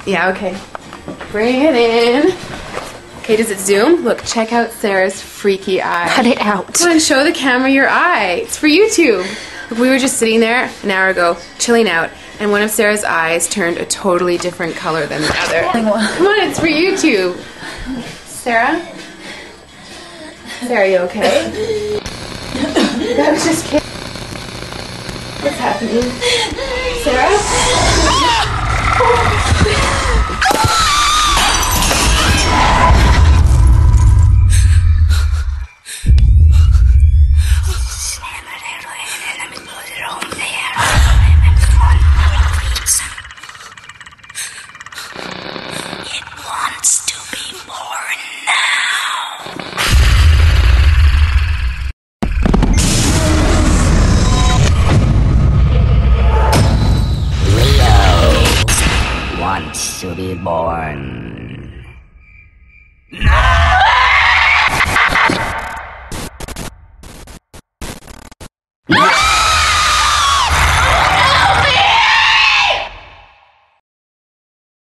Yeah, okay. Bring it in. Okay, does it zoom? Look, check out Sarah's freaky eye. Cut it out. Come on, show the camera your eye. It's for YouTube. Look, we were just sitting there an hour ago, chilling out, and one of Sarah's eyes turned a totally different color than the other. Come on, it's for YouTube. Sarah? Sarah, you okay? That was just kidding. What's happening? Sarah? To be born